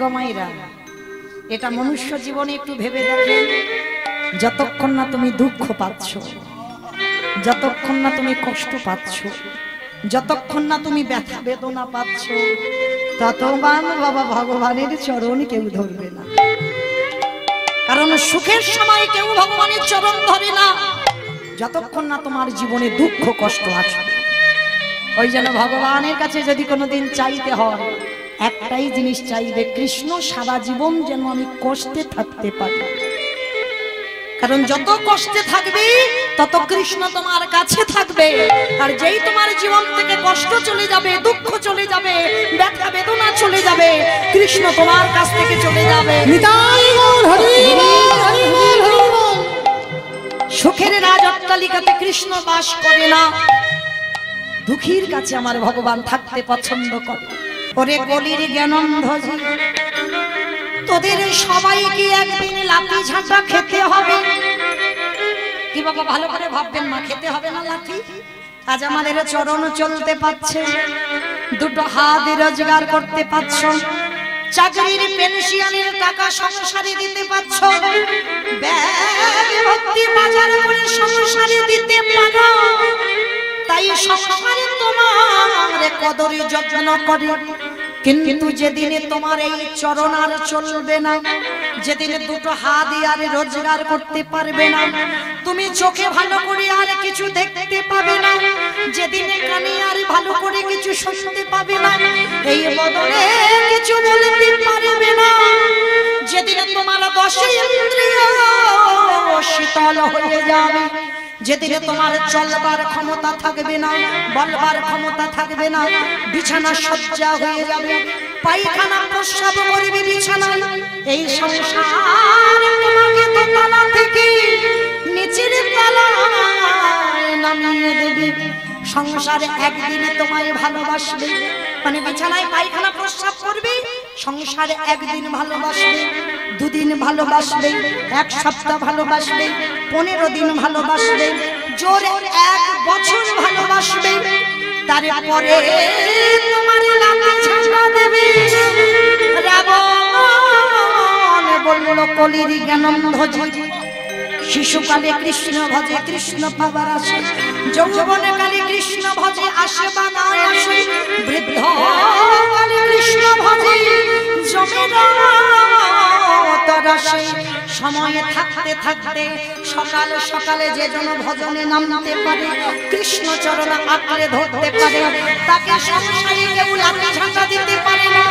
গমাইরা এটা মনুষ্য জীবনে একটু ভেবে দেখেন, যতক্ষণ না তুমি দুঃখ পাচ্ছ, যতক্ষণ না তুমি কষ্ট পাচ্ছ, যতক্ষণ না তুমি ব্যথা বেদনা পাচ্ছ, ততক্ষণ বাবা ভগবানের চরণ কেউ ধরবে না। কারণ সুখের সময় কেউ ভগবানের চরণ ধরে না যতক্ষণ না তোমার জীবনে দুঃখ কষ্ট আছে। ওই জন্য ভগবানের কাছে যদি কোনোদিন চাইতে হয়, একটাই জিনিস চাইবে, কৃষ্ণ সারা জীবন যেন আমি কষ্টে থাকতে পারি। কারণ যত কষ্টে থাকবে তত কৃষ্ণ তোমার কাছে থাকবে। আর যেই তোমার জীবন থেকে কষ্ট চলে যাবে, দুঃখ চলে যাবে, ব্যথা বেদনা চলে যাবে, কৃষ্ণ তোমার কাছ থেকে চলে যাবে। সুখের রাজ অট্টালিকাতে কৃষ্ণ বাস করে না, দুঃখীর কাছে আমার ভগবান থাকতে পছন্দ করে। ওরে গলির জ্ঞানন্ধ জি, তোদের সবাইকে একদিন লাঠি ঝাঁটা খেতে হবে। কি বাবা ভালো করে ভাববেন, মা খেতে হবে না লাঠি? আজ আমাদের চরণ চলতে পাচ্ছে, দুটো হাত রোজগার করতে পারছ, চাকরির পেনশনের টাকা সংসারে দিতে পারছ, ব্যাগ ভর্তি বাজার করে সংসারে দিতে পারো, তাই সংসারে তোমার কদরে যত্ন করে। কিন্তু যেদিনে তোমার এই চরণ আর চলবে না, যেদিনে দুটো হাত আর রোজগার করতে পারবে না, তুমি চোখে ভালো করে আর কিছু দেখতে পাবে না, যেদিনে কানে আর ভালো করে কিছু শুনতে পাবে না, এই বদলে কিছু বলতে পারবে না, যেদিনে তোমার দশে ইন্দ্রিয় শীতল হয়ে যাবে, যেদিনে তোমার চলবার ক্ষমতা থাকবে না, বলবার ক্ষমতা থাকবে না, বিছানা সজ্জা হয়ে যাবে, পায়খানা প্রস্রাব করবে বিছানায়, এই সংসার তোমাকে দোতলা থেকে নিচের তলায় নামিয়ে দেবে। সংসারে একদিনে তোমায় ভালোবাসবে, মানে বিছানায় পায়খানা প্রস্রাব করবে, সংসারে একদিন ভালোবাসবে, দুদিন ভালোবাসবে, এক সপ্তাহ ভালোবাসবে, 15 দিন ভালোবাসবে, জোরে 1 বছর ভালোবাসবে, তারপরে তোমার লাঠি ঝাঁটা দেবে। রাবণ বলল কলির জ্ঞানন্ধ জি, শিশুকালে কৃষ্ণ ভজে কৃষ্ণ পাবার আসে, যৌবনে কালে কৃষ্ণ ভজে আসে বা না আসে, বৃদ্ধ কালে কৃষ্ণ ভজে জমে তরাসে। সময়ে থাকতে থাকতে সকাল সকালে যে জন ভজনে নামতে পারে, কৃষ্ণ চরণ আঁকড়ে ধরতে পারে, তাকে সংসারে কেউ লাঠি ঝাঁটা দিতে পারে না।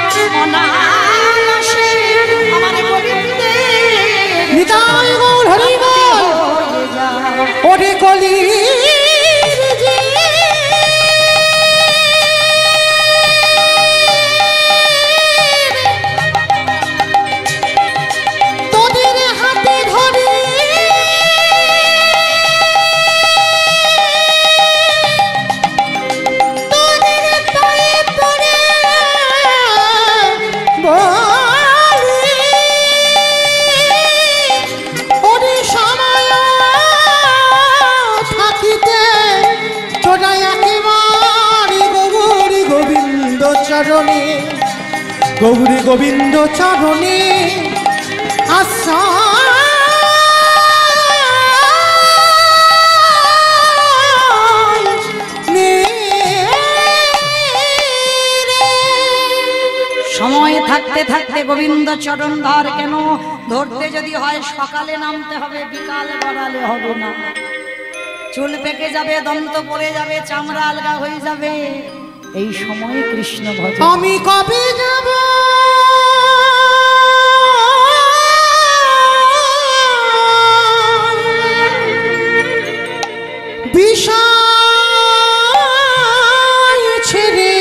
অনায়াসে আমার গোবিন্দে নিতাই গৌর হরি বল, ওরে কলি গৌরী গোবিন্দ চরণে সময় থাকতে থাকতে গোবিন্দ চরণ ধর। কেন ধরতে যদি হয় সকালে নামতে হবে, বিকাল গড়ালে হবে না। চুল পেকে যাবে, দন্ত পড়ে যাবে, চামড়া আলগা হয়ে যাবে, এই সময় কৃষ্ণ ভজ। আমি কবে যাব বিষয় ছেড়ে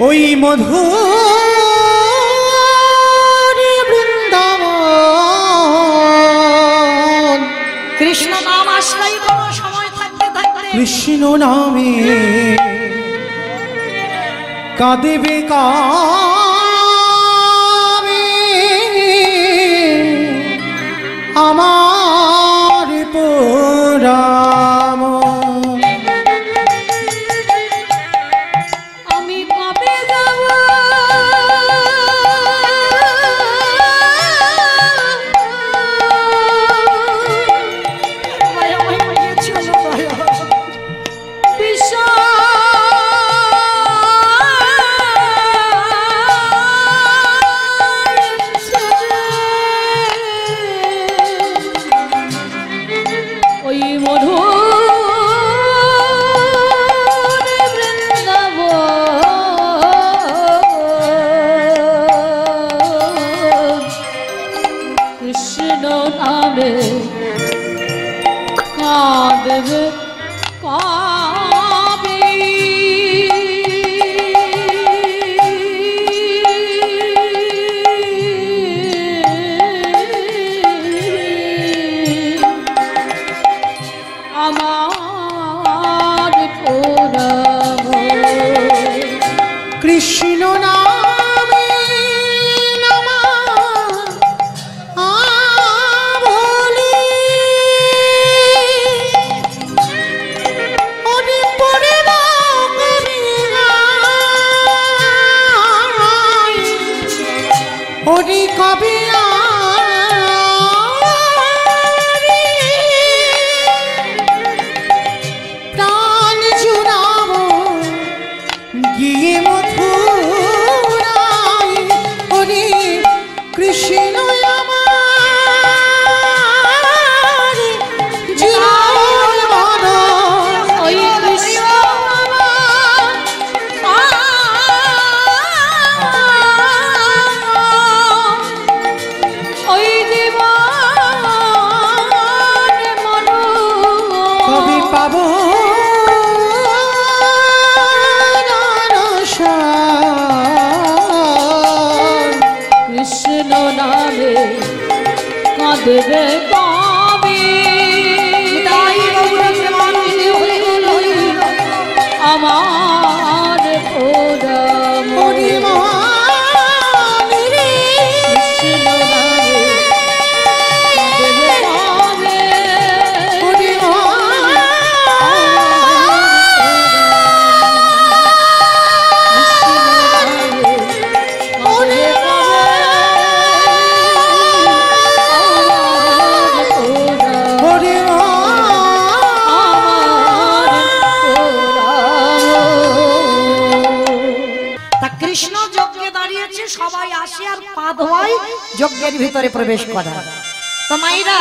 ওই মধুর বৃন্দাবন। কৃষ্ণ নাম আশ্রয় করো সময় থাকতে থাকতে। কৃষ্ণ নামে কাঁদেবে কাবে আমার পরাম। আমি কবে যাব ওরে কবে প্রাণ জুড়াবো গিয়ে মথুরায় ওরে কৃষ্ণ আমার জীবন মন ওই কৃষ্ণ ওই জীবন মন কবে পাবো কৃষ্ণ নামে কাঁদবে কবি আমার ওরাম কৃষ্ণ নামে কাঁদবে কবি কৃষ্ণ যজ্ঞে দাঁড়িয়েছে, সবাই আসে আর পা ধোয়ায় যজ্ঞের ভিতরে প্রবেশ করা। তো মাইরা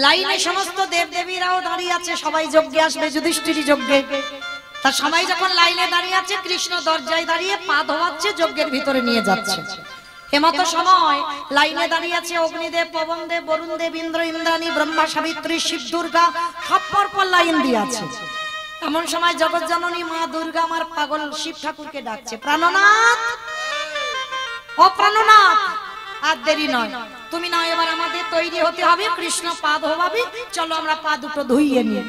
লাইনে সমস্ত দেবদেবীরাও দাঁড়িয়ে আছে, সবাই যজ্ঞে আসবে, যুধিষ্ঠির যজ্ঞে। তা সবাই যখন লাইনে দাঁড়িয়ে আছে, কৃষ্ণ দরজায় দাঁড়িয়ে পা ধোয়াচ্ছে, যজ্ঞের ভিতরে নিয়ে যাচ্ছে। এমতো সময় লাইনে দাঁড়িয়ে আছে অগ্নিদেব, পবনদেব, বরুণদেব, ইন্দ্র, ইন্দ্রাণী, ব্রহ্মা, সাবিত্রী, শিব, দুর্গা, সব পরপর লাইন দিয়ে আছে। এমন সময় জগৎজননী মা দুর্গা আমার পাগল শিব ঠাকুরকে ডাকছে, প্রাণনাথ, ও প্রাণনাথ, আর দেরি নয়, তুমি না এবার আমাদের তৈরি হতে হবে, কৃষ্ণ পা ধোয়াবে, চলো আমরা পা দুটো ধুইয়ে নিয়ে।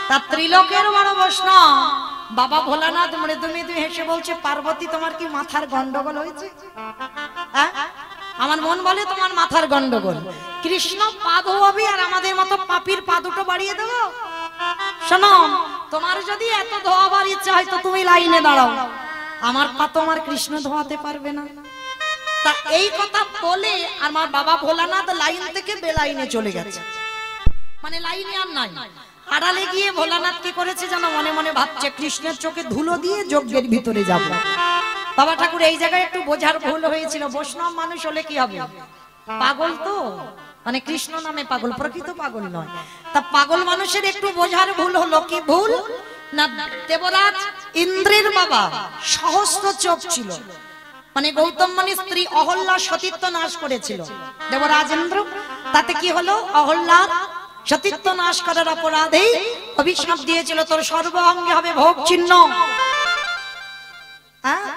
তার ত্রিলোকের বড় বৈষ্ণব বাবা ভোলানাথ মৃদু মৃদু হেসে বলছে, পার্বতী তোমার কি মাথার গন্ডগোল হয়েছে? হ্যাঁ, আমার মন বলে তোমার মাথার গন্ডগোল। কৃষ্ণ পা ধোয়াবে আর আমাদের মতো পাপীর পা দুটো বাড়িয়ে দেবো? শোনো, তোমার যদি এত ধোয়াবার ইচ্ছা হয় তো তুমি লাইনে দাঁড়াও, আমার পা তোমার কৃষ্ণ ধোয়াতে পারবে না। তা এই কথা বলে আমার বাবা ভোলানাথ লাইন থেকে বেলাইনে চলে গেছে, মানে লাইনে আর নাই। আড়ালে গিয়ে ভোলানাথ কি করেছে জানো, মনে মনে ভাবছে কৃষ্ণের চোখে ধুলো দিয়ে যজ্ঞের ভিতরে যাব। বাবা ঠাকুর এই জায়গায় একটু বোঝার ভুল হয়েছিল, বৈষ্ণব মানুষ হলে কি হবে, পাগল তো, মানে কৃষ্ণ নামে পাগল, প্রকৃত পাগল নয়। তা পাগল মানুষের একটু বোঝার ভুল হলো, কি ভুল না, দেবরাজ ইন্দ্রের বাবা সহস্র চোখ ছিল, মানে গৌতম মুনির স্ত্রী অহল্যা সতীত্ব নাশ করেছিল দেবরাজ ইন্দ্র। তাতে কি হলো, অহল্যার সতীত্ব নাশ করার অপরাধে অভিশাপ দিয়েছিল, তোর সর্ব অঙ্গে হবে ভোগ চিহ্ন।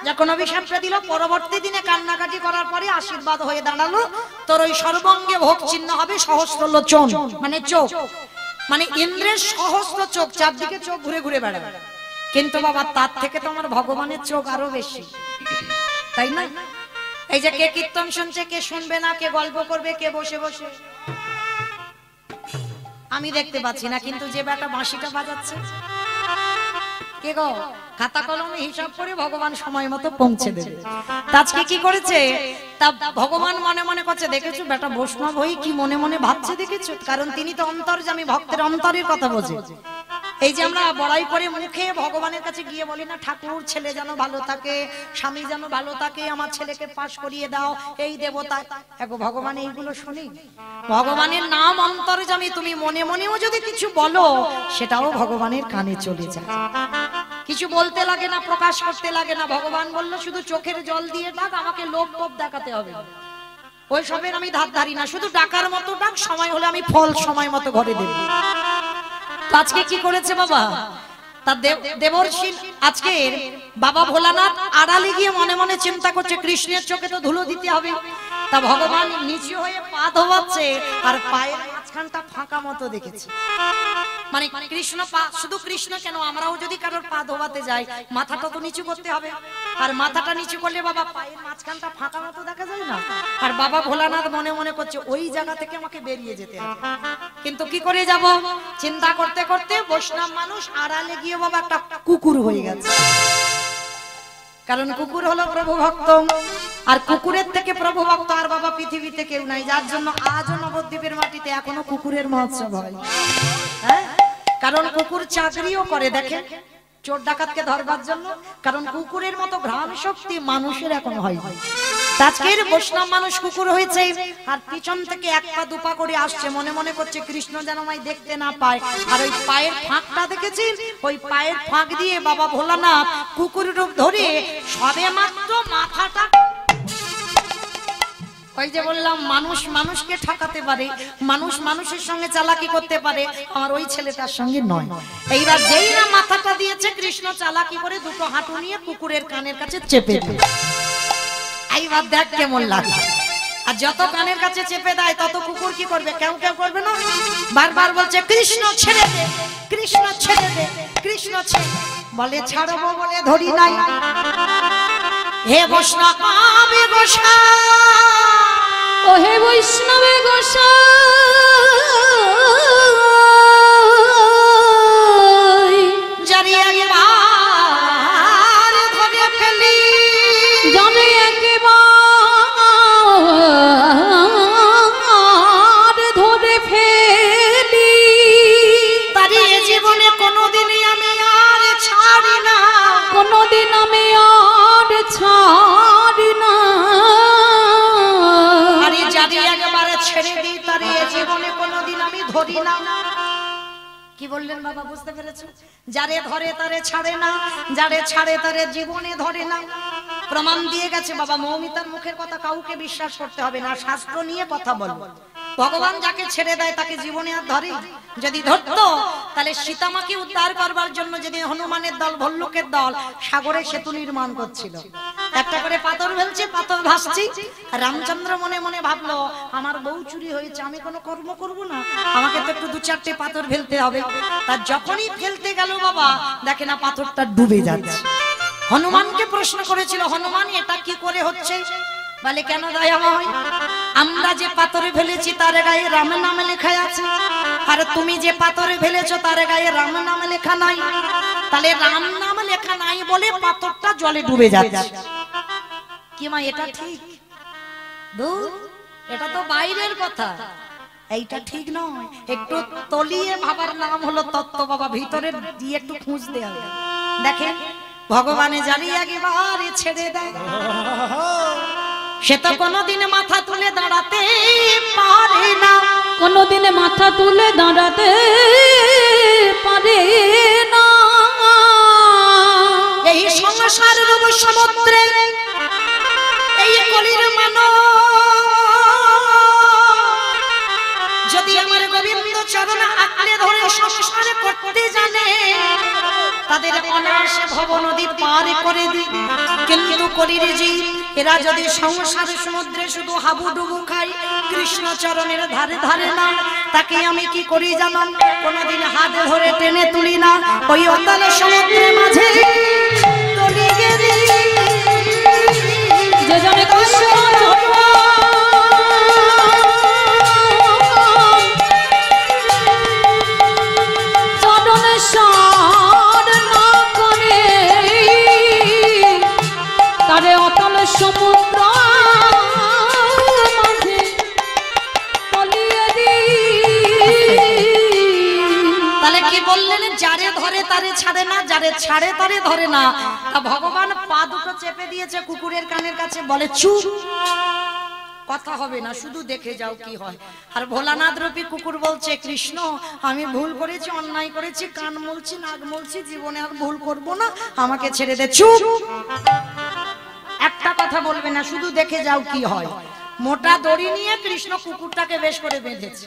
যখন অভিশাপটা দিল, পরবর্তী দিনে কান্নাকাটি করার পরে আশীর্বাদ হয়ে দাঁড়ালো, তোর ওই সর্বাঙ্গে ভোগ চিহ্ন হবে সহস্র লোচন, মানে চোখ, মানে ইন্দ্রের সহস্র চোখ, চারদিকে চোখ ঘুরে ঘুরে বেড়াবে। কিন্তু বাবা তার থেকে তোমার ভগবানের চোখ আরো বেশি, তাই না? এই যে কে কীর্তন শুনছে, কে শুনবে না, কে গল্প করবে, কে বসে বসে, আমি দেখতে পাচ্ছি না, কিন্তু যে বেটা বাঁশিটা বাজাচ্ছে, কে গো, খাতা কলমে হিসাব করে ভগবান সময় মতো পৌঁছে দেবে। আজকে কি করেছে, তা ভগবান মনে মনে করছে, দেখেছো বেটা বৈষ্ণব হই কি মনে মনে ভাবছে, দেখেছো? কারণ তিনি তো অন্তর্যামী, ভক্তের অন্তরের কথা বোঝে। এই যে আমরা বড়াই করে মুখে ভগবানের কাছে গিয়ে বলি না, ঠাকুর ছেলে যেন ভালো থাকে, স্বামী যেন ভালো থাকে, আমার ছেলেকে পাশ করিয়ে দাও, এই দেবতা, দেখো ভগবান এইগুলো শুনি। ভগবানের নাম অন্তর্যামী, তুমি মনে মনেও যদি কিছু বলো, সেটাও ভগবানের কানে চলে যায়, কিছু বলতে লাগে না, প্রকাশ করতে লাগে না। ভগবান বলল শুধু চোখের জল দিয়ে ডাক, আমাকে লোভ টোপ দেখাতে হবে, ওই সবের আমি ধার ধারি না, শুধু ডাকার মতো ডাক, সময় হলে আমি ফল সময় মতো ঘরে দেব। আজকে কি করেছে বাবা, তা দেবর্ষি আজকে বাবা ভোলানাথ আড়ালে গিয়ে মনে মনে চিন্তা করছে, কৃষ্ণের চোখে তো ধুলো দিতে হবে। তা ভগবান নিচু হয়ে পা ধোয়াচ্ছে, আর পায়ের মাঝখানটা ফাঁকা মতো দেখেছে, মানে কৃষ্ণ পা, শুধু কৃষ্ণ কেন, আমরাও যদি কারোর পা ধোয়াতে যাই, মাথাটা তো নিচু করতে হবে, আর মাথাটা নিচু করলে বাবা পায়ের মাঝখানটা ফাঁকা মতো দেখা যায় না। আর বাবা ভোলানাথ মনে মনে করছে, ওই জায়গা থেকে আমাকে বেরিয়ে যেতে হবে, কিন্তু কি করে যাব, চিন্তা করতে করতে বৈষ্ণব মানুষ আড়ালে গিয়ে বাবা একটা কুকুর হয়ে গেছে। কারণ কুকুর হলো প্রভু ভক্ত, আর কুকুরের থেকে প্রভু ভক্ত আর বাবা পৃথিবীতে কেউ নাই, যার জন্য আজও নবদ্বীপের মাটিতে এখনো কুকুরের মহোৎসব হয়। হ্যাঁ, কারণ কুকুর চাকরিও করে, দেখেন চোর ডাকাতকে ধরবার জন্য, কারণ কুকুরের মতো ঘ্রাণ শক্তি মানুষের এখন হয়। আজকের বৈষ্ণব মানুষ কুকুর হয়েছে, আর পিছন থেকে এক পা দুপা করে আসছে, মনে মনে করছে কৃষ্ণ যেন আমায় দেখতে না পায়। আর ওই পায়ের ফাঁকটা দেখেছেন, ওই পায়ের ফাঁক দিয়ে বাবা ভোলানাথ কুকুর রূপ ধরে সবে মাত্র মাথাটা, ওই যে বললাম মানুষ মানুষকে ঠকাতে পারে, মানুষ মানুষের সঙ্গে চালাকি করতে পারে, আমার ওই ছেলেটার সঙ্গে নয়। এইবার যেই না মাথাটা দিয়েছে, কৃষ্ণ চালাকি করে দুটো হাঁটু নিয়ে কুকুরের কানের কাছে চেপে দেয়। এইবার দেখ কেমন লাগে। আর যত কানের কাছে চেপে দেয় তত কুকুর কি করবে? কেউ কেউ করবে না, বারবার বলছে কৃষ্ণ ছেড়ে দে, কৃষ্ণ ছেড়ে দে, কৃষ্ণ ছেড়ে। বলে ছাড়বো বলে ধরি নাই। হে বৈষ্ণব গোসাই, ও হে বৈষ্ণবে গোসাই, জানি একবার ধরে ফেলি, জানি একবার ধরে ফেলি, তারি জীবনে কোনোদিনই আমি আর ছাড়ি না, কোনোদিন আমি আর ছাড়ি না। ছেড়ে দিই, তার জীবনে কোনোদিন আমি ধরি না। কি বললেন বাবা, বুঝতে পেরেছেন? যারে ধরে তারে ছাড়ে না, যারে ছাড়ে তারে জীবনে ধরে না। প্রমাণ দিয়ে গেছে বাবা, মৌমিতার মুখের কথা কাউকে বিশ্বাস করতে হবে না, শাস্ত্র নিয়ে কথা বলবো। ভগবান যাকে ছেড়ে দেয় তাকে জীবনে আর ধরে। যদি ধরতো তাহলে সীতামাকে উদ্ধার করবার জন্য যদি হনুমানের দল ভল্লুকের দল সাগরে সেতু নির্মাণ করছিল, একটা করে পাথর ফেলছে, পাথর ভাসছে, রামচন্দ্র মনে মনে ভাবলো আমার বউ চুরি হয়েছে, আমি কোনো কর্ম করব না, আমাকে তো একটু দু চারটে পাথর ফেলতে হবে। তার যখনই ফেলতে গেল বাবা দেখে না পাথরটা ডুবে যাচ্ছে। হনুমানকে প্রশ্ন করেছিল, হনুমান এটা কি করে হচ্ছে? বলে কেন দয়াময়, আমরা যে পাথরে ফেলেছি তার গায়ে রাম নামে লেখা আছে, আর তুমি যে পাথরে ফেলেছো তার গায়ে রাম নামে লেখা নাই। তাহলে রাম নাম লেখা নাই বলে পাথরটা জলে ডুবে যাচ্ছে। কি মা এটা ঠিক? এটা তো বাইরের কথা, এইটা ঠিক নয়। একটু তলিয়ে ভাবার নাম হলো তত্ত্ব বাবা, ভিতরে দিয়ে একটু খুঁজতে হবে। দেখেন ভগবানে জানি একবার ছেড়ে দেয়, সে তো কোনোদিন মাথা তুলে দাঁড়াতে পারে না, কোনোদিন মাথা তুলে দাঁড়াতে পারে না। এই সংসার রূপ সমুদ্রে এই কলির মানব যদি আমার গোবিন্দ চরণ আঁকড়ে ধরে সংসার করতে জানে, তাদের অনায়াসে ভব নদী পার করে দিই। কিন্তু কলির জীব এরা যদি সংসার সমুদ্রে শুধু হাবুডুবু খাই, কৃষ্ণ চরণের ধারে ধারে না, তাকে আমি কি করি জানো? কোনোদিন হাত ধরে টেনে তুলি না, ওই অতল সমুদ্রের মাঝে তলিয়ে দিই। যে জানে কৃষ্ণ চরণে সার না করে, তারে অতল সমুদ্র মাঝে তলিয়ে দিই। তাহলে কি বললেন? যারে ধরে তারে ছাড়ে না, যারে ছাড়ে তারে ধরে না। তা ভগবান পা দুটো চেপে দিয়েছে কুকুরের কানের কাছে, বলে চুপ, কথা হবে না, শুধু দেখে যাও কি হয়। আর ভোলানাথ রূপী কুকুর বলছে কৃষ্ণ আমি ভুল করেছি, অন্যায় করেছি, কান মলছি, নাক মলছি, জীবনে আর ভুল করব না, আমাকে ছেড়ে দে। চুপ, একটা কথা বলবে না, শুধু দেখে যাও কি হয়। মোটা দড়ি নিয়ে কৃষ্ণ কুকুরটাকে বেশ করে বেঁধেছে।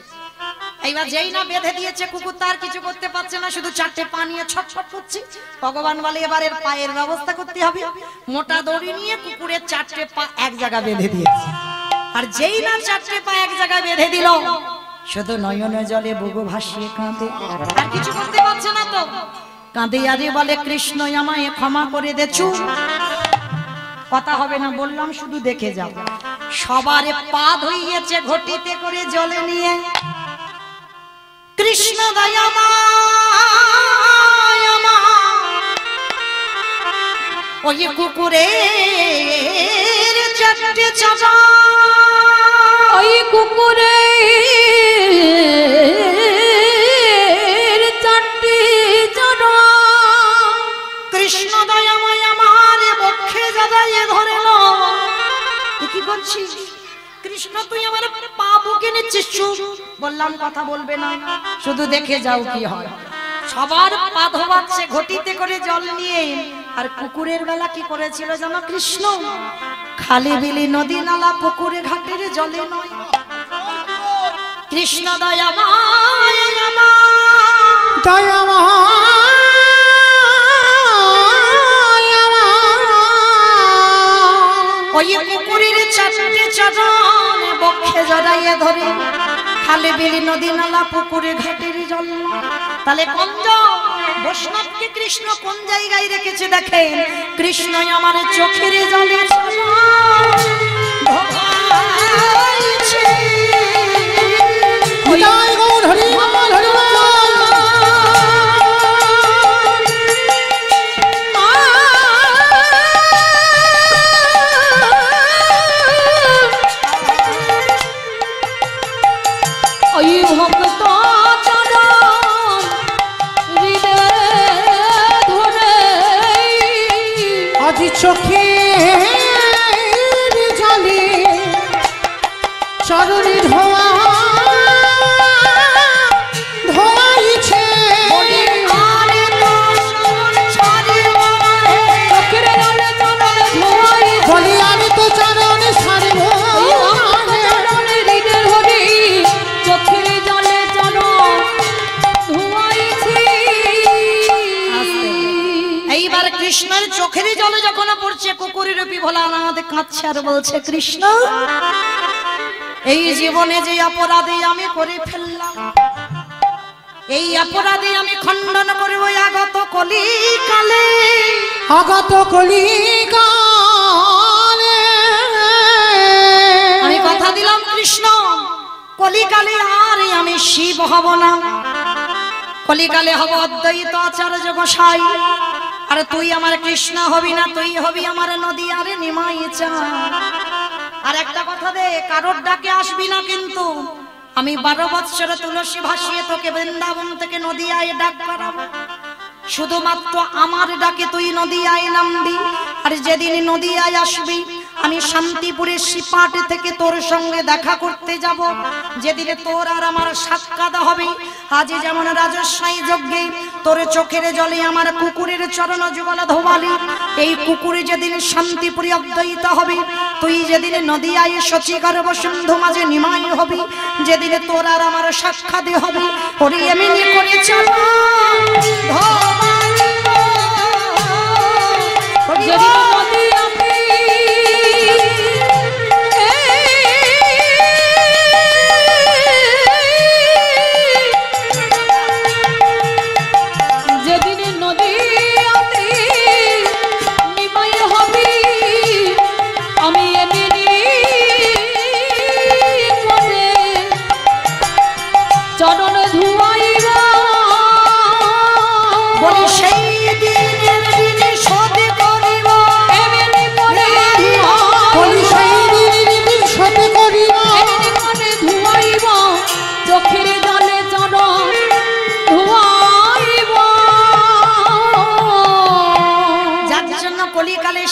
এইবার যেই না বেঁধে দিয়েছে, কুকুর তার কিছু করতে পারছে না, শুধু চারটে পা নিয়ে ছটছট করছে। ভগবান বলে এবার এর পায়ের ব্যবস্থা করতে হবে। মোটা দড়ি নিয়ে কুকুরের চারটে পা এক জায়গায় বেঁধে দিয়েছে। আর যেই না চারটে পা এক জায়গায় বেঁধে দিল, শুধু নয়নে জলে বুবু ভাসিয়ে কাঁদে, আর কিছু করতে পারছে না তো। কাঁদে আরে বলে কৃষ্ণ আমায় ক্ষমা করে দে। চুপ, কথা হবে না, বললাম শুধু দেখে যাও। সবার পা ধুইয়েছে ঘটিতে করে জলে নিয়ে, কৃষ্ণ দয়াময় ওই কুকুরের চারটে চাচা ওই কুকুরের চারটি চাচা কৃষ্ণ দয়াময় আমার বক্ষে জাগাইয়ে ধরে লো। কি করছিস কৃষ্ণ? তুই আমার পা বুকে নিচ্ছিস। চুপ, বললাম কথা বলবে না, শুধু দেখে যাও কি হয়। সবার পা ধোয়াচ্ছে ঘটিতে করে জল নিয়ে। আর কুকুরের বেলা কি করেছিল জানো কৃষ্ণ? খালি বিলি নদী নালা পুকুরে ঘাটের জলে নয়। কৃষ্ণ দয়াময় ওই পুকুরের চারটে চাদন বক্ষে জড়াইয়ে ধরে খালি বিলি নদী নালা পুকুরে ঘাটের জল। তাহলে কোন বৈষ্ণবকে কৃষ্ণ কোন জায়গায় রেখেছে দেখে? কৃষ্ণ আমার চোখের জলে চোখে জলে চরণে ধোয়া ধোয়াইছে। বলি আমি তো চরণে সারব চোখের জলে ধোয়াইছে। এইবার কৃষ্ণের চোখের জলে যখন পড়ছে কুকুরের রূপী ভোলানাথ কাঁদছে আর বলছে কৃষ্ণ এই জীবনে যে অপরাধে আমি করে ফেললাম এই অপরাধে আমি খণ্ডন করব আগত কলিকালে। আগত কলিকালে আমি কথা দিলাম কৃষ্ণ কলিকালে আর আমি শিব হব না, কলিকালে হব অদ্বৈত আচার্য গোসাই। আর তুই আমার কৃষ্ণ হবি না, তুই হবি আমার নদী আরে নিমাই চা। আর একটা কথা দে, কারোর ডাকে আসবি না কিন্তু আমি 12 বৎসর তুলসী ভাসিয়ে তোকে বৃন্দাবন থেকে নদিয়ায় ডাক করাবো। শুধুমাত্র আমার ডাকে তুই নদিয়ায় নামবি। আর যেদিন নদিয়ায় আসবি আমি শান্তিপুরের শ্রীপাঠ থেকে তোর সঙ্গে দেখা করতে যাব। যেদিনে তোর আর আমার সাক্ষাৎ হবে, আজ যেমন রাজস্বাই যজ্ঞে তোর চোখের জলে আমার কুকুরের চরণ যুগল ধোবালি, এই কুকুরে যেদিন শান্তিপুরে অদ্বৈত হবে, তুই যেদিন নদিয়ায় শচীগর্ভ সিন্ধু মাঝে নিমাই হবি, যেদিনে তোর আর আমার সাক্ষাৎ হবে, ওরে এমনি করে চল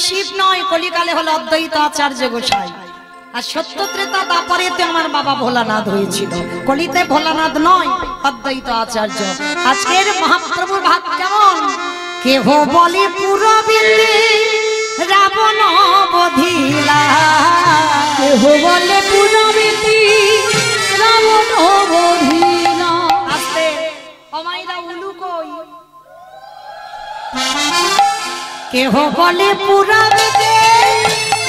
শিব নয়, কলিকালে হলো অদ্বৈত আচার্য গোসাই। আর সত্য ত্রেতা দাপরেতে আমার বাবা ভোলানাথ হয়েছিল, কলিতে ভোলানাথ নয় অদ্বৈত আচার্য। আজকের মহাপ্রভুর ভাগ কেমন? কেহ বলে পুরবিন্দে রাবণ বধিলা, কেহ বলে পুরবিন্দে রাবণ বধিলা। আস্তে অমাইরা উলু কই। কেহ বলে পুরবিন্দে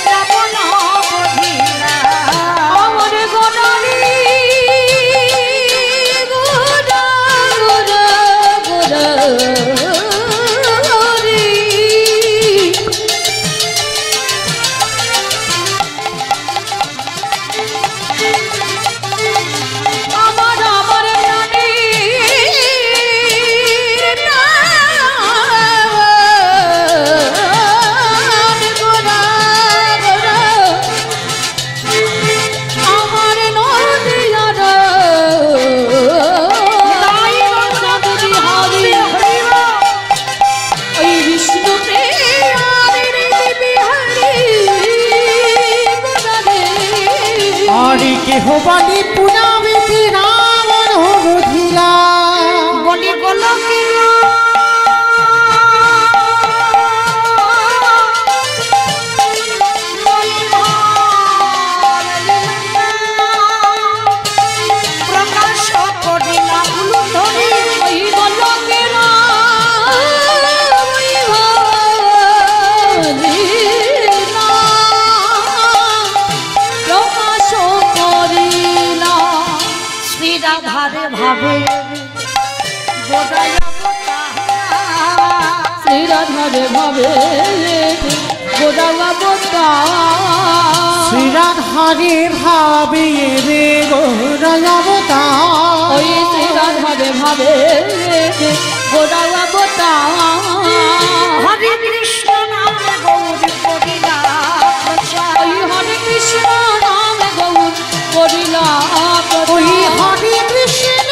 রাবণ বধিলা, আমার গোনারি গোরা গোরা গোরারি, আমার আমার নানি গোরা বলি পুনাবিতি রাবণ বুধিলা বলি গোলকে প্রকাশ করিলা উলু ধরে ওই বলকেরা ওই ভালিনা প্রকাশ করিলা শ্রী রাধারে ভাবে গোদায় শ্রী রাধারে ভাবে গোদাবতা শ্রীরাধারে ভাবে রে গৌরবতা ওই শ্রী রাধারে ভাবে গোদাবতা হরে কৃষ্ণ নামে গৌর করিলা প্রচার ওই হরে কৃষ্ণ নামে গৌর করিলা ওই হরে কৃষ্ণ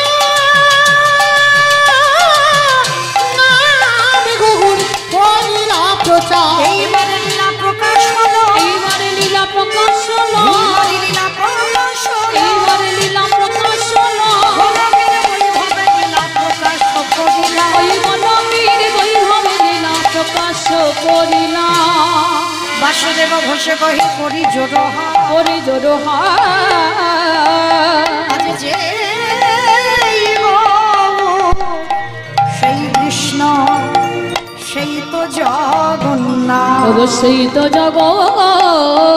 নামে গৌর করিলা প্রচার এইবারে লীলা প্রকাশ হলো এইবারে লীলা প্রকাশ হলো এইবারে লীলা প্রকাশ হলো এইবারে লীলা প্রকাশ হলো গোলকের বৈভবে লীলা প্রকাশ করিলা ওই মনবীর বৈভবে লীলা প্রকাশ করিলা বাসুদেব ঘোষে কহি করি জোর ওরে জোড়ো আজ যে সেই কৃষ্ণ সেই তো জগন্নাথ অবশ্যই তো জগন্নাথ